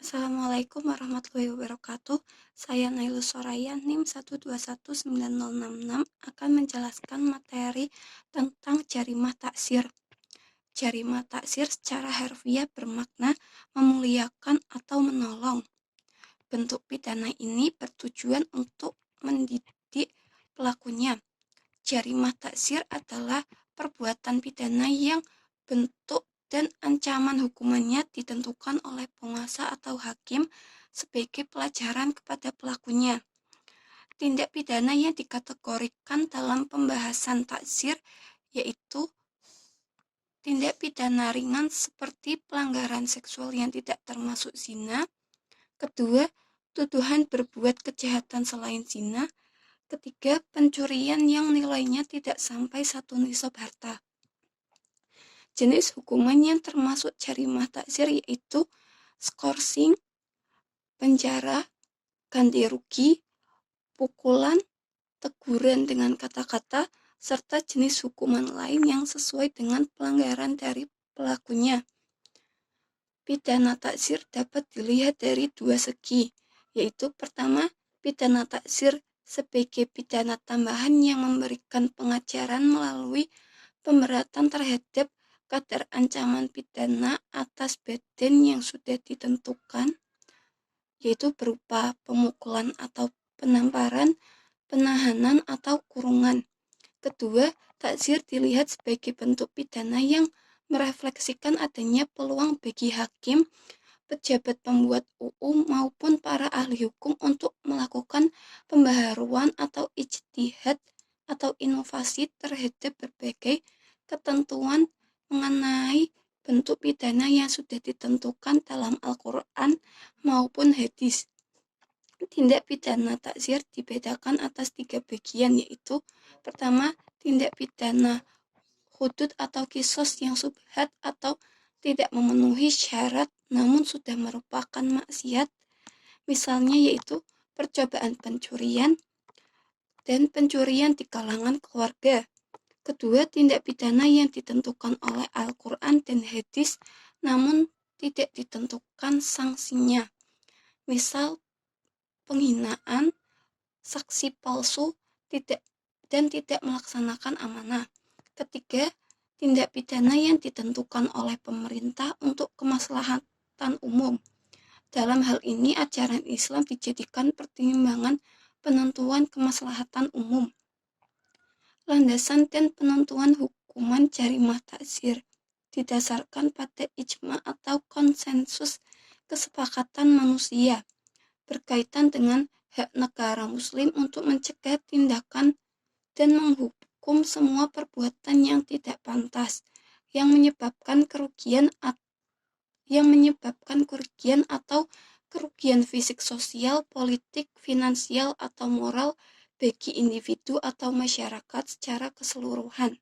Assalamualaikum warahmatullahi wabarakatuh. Saya Nailus Soraya, NIM 1219066 akan menjelaskan materi tentang jarimah taksir. Jarimah taksir secara harfiah bermakna memuliakan atau menolong. Bentuk pidana ini bertujuan untuk mendidik pelakunya. Jarimah taksir adalah perbuatan pidana yang bentuk dan ancaman hukumannya ditentukan oleh penguasa atau hakim sebagai pelajaran kepada pelakunya. Tindak pidana yang dikategorikan dalam pembahasan taksir yaitu tindak pidana ringan seperti pelanggaran seksual yang tidak termasuk zina. Kedua, tuduhan berbuat kejahatan selain zina. Ketiga, pencurian yang nilainya tidak sampai 1 nisab harta. Jenis hukuman yang termasuk jarimah taksir yaitu skorsing, penjara, ganti rugi, pukulan, teguran dengan kata-kata, serta jenis hukuman lain yang sesuai dengan pelanggaran dari pelakunya. Pidana taksir dapat dilihat dari dua segi, yaitu pertama, pidana taksir sebagai pidana tambahan yang memberikan pengajaran melalui pemberatan terhadap kadar ancaman pidana atas badan yang sudah ditentukan, yaitu berupa pemukulan atau penamparan, penahanan atau kurungan. Kedua, taksir dilihat sebagai bentuk pidana yang merefleksikan adanya peluang bagi hakim, pejabat pembuat UU maupun para ahli hukum untuk melakukan pembaharuan atau ijtihad atau inovasi terhadap berbagai ketentuan mengenai bentuk pidana yang sudah ditentukan dalam Al-Quran maupun hadis. Tindak pidana taksir dibedakan atas 3 bagian, yaitu pertama, tindak pidana hudud atau kisos yang subhat atau tidak memenuhi syarat namun sudah merupakan maksiat, misalnya yaitu percobaan pencurian dan pencurian di kalangan keluarga. Kedua, tindak pidana yang ditentukan oleh Al-Quran dan hadis namun tidak ditentukan sanksinya, misal penghinaan, saksi palsu, tidak melaksanakan amanah. Ketiga, tindak pidana yang ditentukan oleh pemerintah untuk kemaslahatan umum. Dalam hal ini, ajaran Islam dijadikan pertimbangan penentuan kemaslahatan umum. Landasan dan penentuan hukuman jarimah taksir didasarkan pada ijma atau konsensus kesepakatan manusia berkaitan dengan hak negara muslim untuk mencegah tindakan dan menghukum semua perbuatan yang tidak pantas yang menyebabkan kerugian atau kerugian fisik, sosial, politik, finansial, atau moral bagi individu atau masyarakat secara keseluruhan.